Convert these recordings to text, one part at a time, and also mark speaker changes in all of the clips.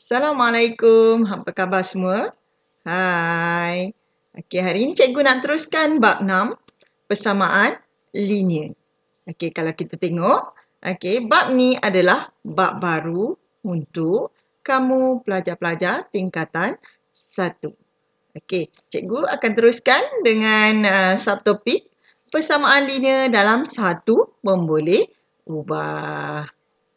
Speaker 1: Assalamualaikum, apa khabar semua? Hai. Okey, hari ini cikgu nak teruskan bab 6, persamaan linear. Okey, kalau kita tengok, okey, bab ni adalah bab baru untuk kamu pelajar-pelajar tingkatan 1. Okey, cikgu akan teruskan dengan subtopik persamaan linear dalam satu memboleh ubah.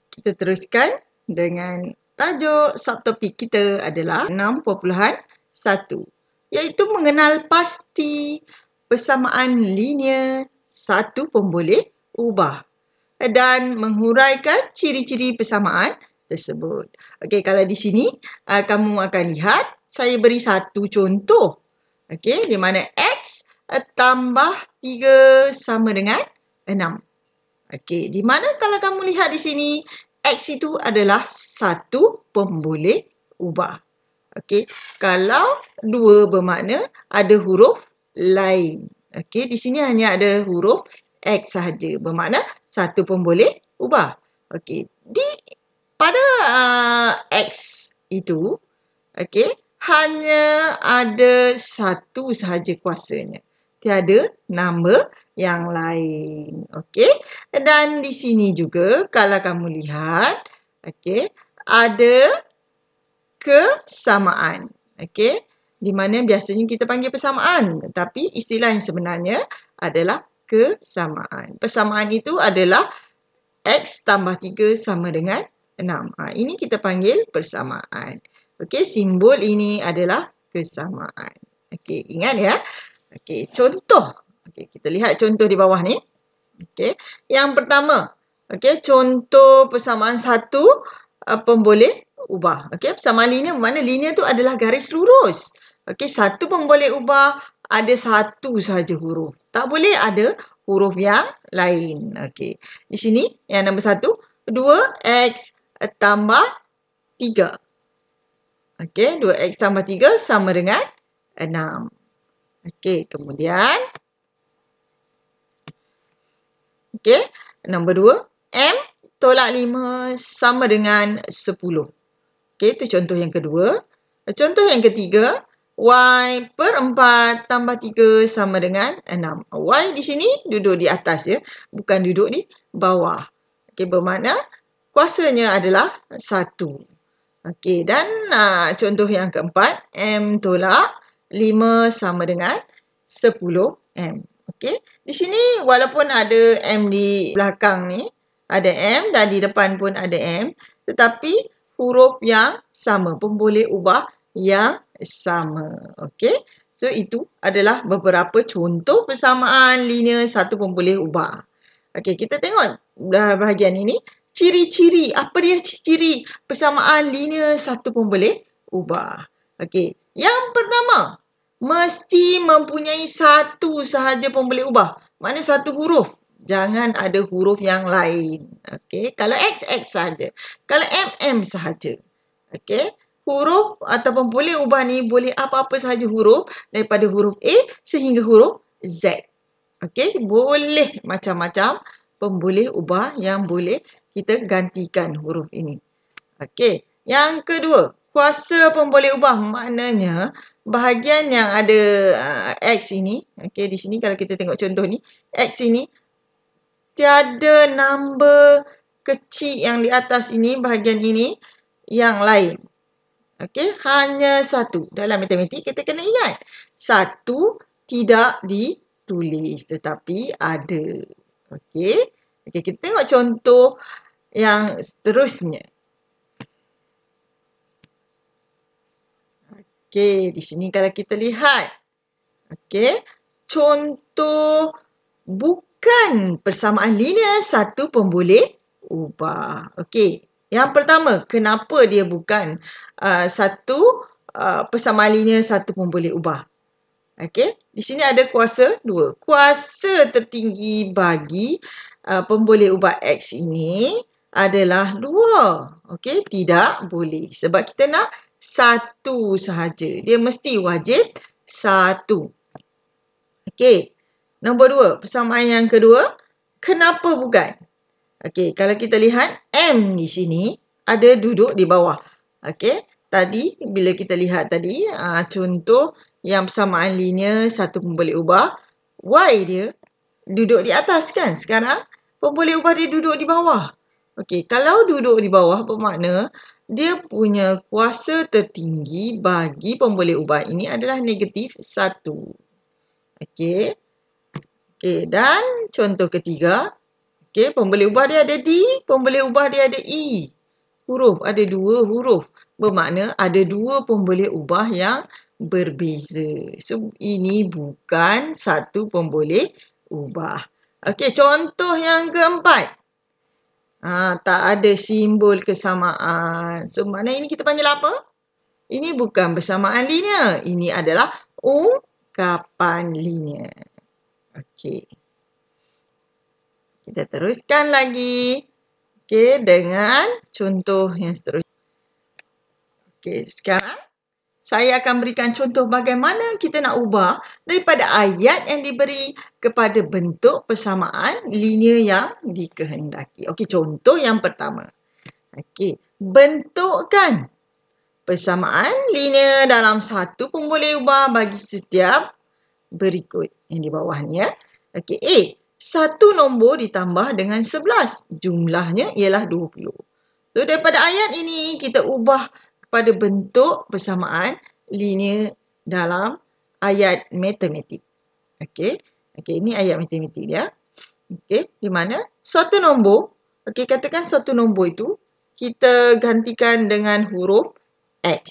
Speaker 1: Kita teruskan dengan tajuk subtopik kita adalah 6.1, iaitu mengenal pasti persamaan linear satu pemboleh ubah dan menghuraikan ciri-ciri persamaan tersebut. Okey, kalau di sini kamu akan lihat saya beri satu contoh. Okey, di mana X tambah 3 sama dengan 6. Okey, di mana kalau kamu lihat di sini X itu adalah satu pemboleh ubah. Okey, kalau 2 bermakna ada huruf lain. Okey, di sini hanya ada huruf X sahaja, bermakna satu pemboleh ubah. Okey, pada X itu, okey, hanya ada satu sahaja kuasanya. Tiada nombor yang lain. Okey. Dan di sini juga kalau kamu lihat, okey, ada kesamaan. Okey. Di mana biasanya kita panggil persamaan, tetapi istilah yang sebenarnya adalah kesamaan. Persamaan itu adalah X tambah 3 sama dengan 6. Ini kita panggil persamaan. Okey, simbol ini adalah kesamaan. Okey, ingat ya. Okey, contoh. Okey, kita lihat contoh di bawah ni. Okey, yang pertama. Okey, contoh persamaan satu pemboleh ubah. Okey, persamaan linear bermakna linear tu adalah garis lurus. Okey, satu pemboleh ubah ada satu sahaja huruf. Tak boleh ada huruf yang lain. Okey, di sini yang nombor 1, 2x tambah 3. Okey, 2x tambah 3 sama dengan 6. Okey, kemudian okey, nombor 2, M tolak 5 sama dengan 10. Okey, itu contoh yang kedua. Contoh yang ketiga, Y per 4 tambah 3 sama dengan 6. Y di sini duduk di atas ya, bukan duduk di bawah. Okey, bermakna kuasanya adalah 1. Okey, dan contoh yang keempat, M tolak 5 sama dengan 10M. Okey, di sini walaupun ada M di belakang ni, ada M dan di depan pun ada M, tetapi huruf yang sama, pemboleh ubah yang sama. Okey, so itu adalah beberapa contoh persamaan linear satu pemboleh ubah. Okey, kita tengok bahagian ini. Ciri-ciri, apa dia ciri persamaan linear satu pemboleh ubah? Okey, yang pertama, mesti mempunyai satu sahaja pemboleh ubah. Maknanya satu huruf. Jangan ada huruf yang lain. Okey, kalau X, X sahaja. Kalau M, M sahaja. Okey, huruf atau pemboleh ubah ni boleh apa-apa sahaja huruf daripada huruf A sehingga huruf Z. Okey, boleh macam-macam pemboleh ubah yang boleh kita gantikan huruf ini. Okey, yang kedua, kuasa pemboleh ubah maknanya bahagian yang ada X ini, okey, di sini kalau kita tengok contoh ni, X ini tiada nombor kecil yang di atas ini, bahagian ini yang lain. Okey, hanya satu. Dalam matematik kita kena ingat, satu tidak ditulis tetapi ada. Okey. Okey, kita tengok contoh yang seterusnya. Okey, di sini kalau kita lihat. Okey, contoh bukan persamaan linear satu pemboleh ubah. Okey, yang pertama, kenapa dia bukan satu persamaan linear satu pemboleh ubah? Okey, di sini ada kuasa 2. Kuasa tertinggi bagi pemboleh ubah X ini adalah 2. Okey, tidak boleh. Sebab kita nak satu sahaja. Dia mesti wajib satu. Okey, nombor 2. Persamaan yang kedua, kenapa bukan? Okey, kalau kita lihat M di sini ada duduk di bawah. Okey, tadi bila kita lihat tadi contoh yang persamaan linear satu pun boleh ubah. Y dia duduk di atas kan. Sekarang pun boleh ubah dia duduk di bawah. Okey, kalau duduk di bawah bermakna dia punya kuasa tertinggi bagi pun boleh ubah ini adalah negatif 1. Okey. Okey, dan contoh ketiga. Okey, pun boleh ubah dia ada D, pun boleh ubah dia ada E. Huruf, ada 2 huruf. Bermakna ada 2 pun boleh ubah yang berbeza. So, ini bukan satu pun boleh ubah. Okey, contoh yang keempat. Tak ada simbol kesamaan. So, makna ini kita panggil apa? Ini bukan persamaan linear. Ini adalah ungkapan linear. Okey. Kita teruskan lagi. Okey, dengan contoh yang seterusnya. Okey, sekarang saya akan berikan contoh bagaimana kita nak ubah daripada ayat yang diberi kepada bentuk persamaan linear yang dikehendaki. Okey, contoh yang pertama. Okey, bentukkan persamaan linear dalam satu pun boleh ubah bagi setiap berikut yang di bawah ni ya. Okey, A. Satu nombor ditambah dengan 11. Jumlahnya ialah 20. So, daripada ayat ini kita ubah pada bentuk persamaan linear dalam ayat matematik. Okey. Okey, ini ayat matematik dia. Okey, di mana suatu nombor, okey, katakan suatu nombor itu kita gantikan dengan huruf X.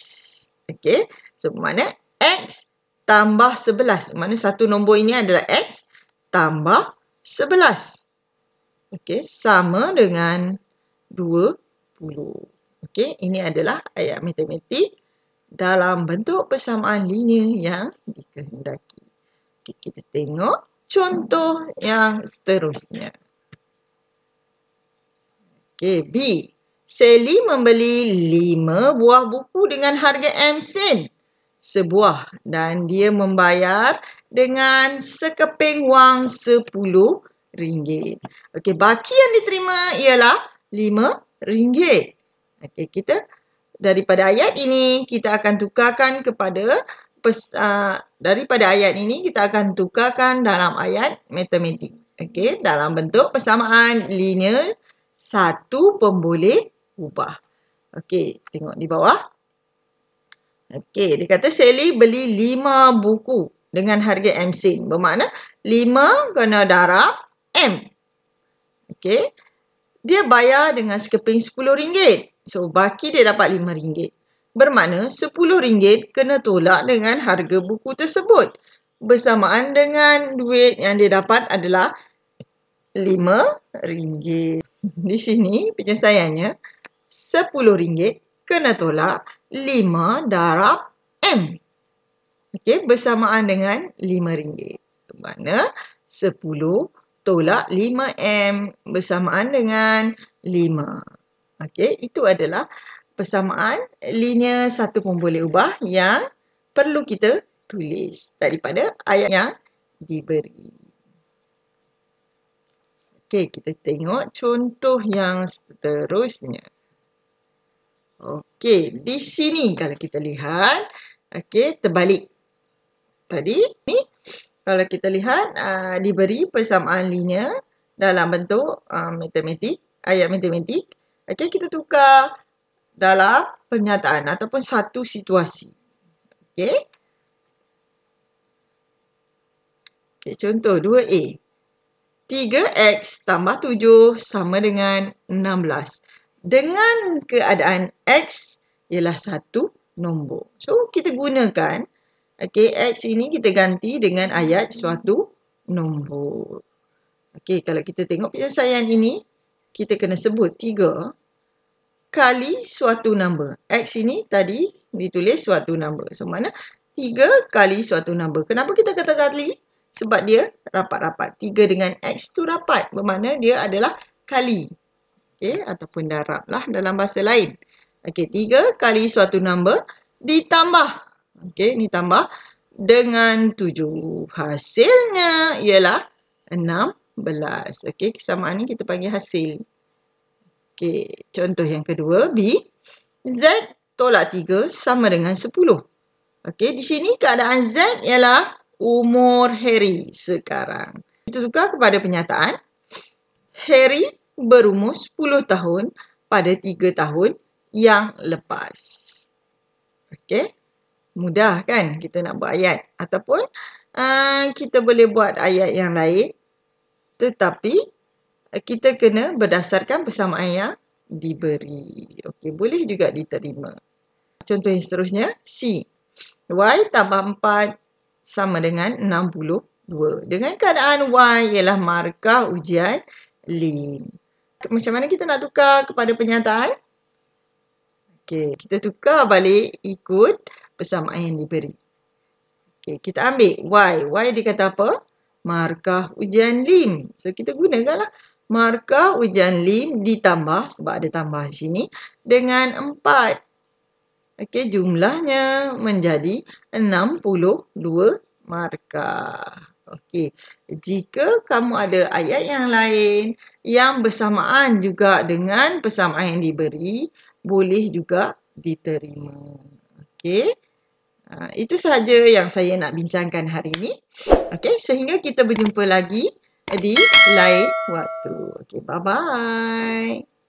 Speaker 1: Okey. So, bermakna X tambah 11. Maksudnya satu nombor ini adalah X tambah 11. Okey, sama dengan 20. Okey, ini adalah ayat matematik dalam bentuk persamaan linear yang dikehendaki. Okey, kita tengok contoh yang seterusnya. Okey, B. Sally membeli 5 buah buku dengan harga M sen sebuah dan dia membayar dengan sekeping wang RM10. Okey, baki yang diterima ialah RM5. Okey, kita daripada ayat ini kita akan tukarkan kepada daripada ayat ini kita akan tukarkan dalam ayat matematik. Okey, dalam bentuk persamaan linear satu pun boleh ubah. Okey, tengok di bawah. Okey, dia kata Sally beli 5 buku dengan harga M sen. Bermakna 5 kena darab M. Okey. Dia bayar dengan sekeping RM10. So, baki dia dapat RM5. Bermakna RM10 kena tolak dengan harga buku tersebut. Bersamaan dengan duit yang dia dapat adalah RM5. Di sini penyelesaiannya RM10 kena tolak 5 darab M. Okey, bersamaan dengan RM5. Bermakna 10 tolak 5M bersamaan dengan 5. Okey, itu adalah persamaan linear satu pun boleh ubah yang perlu kita tulis daripada ayat yang diberi. Okey, kita tengok contoh yang seterusnya. Okey, di sini kalau kita lihat, okey, terbalik. Tadi ni kalau kita lihat diberi persamaan linear dalam bentuk matematik, ayat matematik. Okey, kita tukar dalam pernyataan ataupun satu situasi. Okey. Okey, contoh 2A. 3X tambah 7 sama dengan 16. Dengan keadaan X ialah satu nombor. So, kita gunakan, okey, X ini kita ganti dengan ayat suatu nombor. Okey, kalau kita tengok penyelesaian ini, kita kena sebut 3 kali suatu nombor. X ini tadi ditulis suatu nombor. So, mana 3 kali suatu nombor. Kenapa kita kata kali? Sebab dia rapat-rapat. 3 dengan X tu rapat. Bermakna dia adalah kali. Okey, ataupun darab lah dalam bahasa lain. Okey, 3 kali suatu nombor ditambah. Okey, ni tambah dengan 7. Hasilnya ialah 16. Okey, kesamaan ni kita panggil hasil. Okey, contoh yang kedua, B. Z tolak 3 sama dengan 10. Okey, di sini keadaan Z ialah umur Harry sekarang. Kita tukar kepada penyataan. Harry berumur 10 tahun pada 3 tahun yang lepas. Okey, mudah kan kita nak buat ayat. Ataupun kita boleh buat ayat yang lain. Tetapi kita kena berdasarkan persamaan yang diberi. Okey, boleh juga diterima. Contoh yang seterusnya, C. Y tambah 4 sama dengan 62. Dengan keadaan Y ialah markah ujian Lim. Macam mana kita nak tukar kepada penyataan? Okey, kita tukar balik ikut persamaan yang diberi. Okey, kita ambil Y. Y dia kata apa? Markah ujian Lim. So, kita gunakanlah markah ujian Lim ditambah, sebab ada tambah di sini, dengan 4. Okey, jumlahnya menjadi 62 markah. Okey, jika kamu ada ayat yang lain yang bersamaan juga dengan persamaan yang diberi, boleh juga diterima. Okey, itu sahaja yang saya nak bincangkan hari ini. Okey, sehingga kita berjumpa lagi di lain waktu. Okey, bye-bye.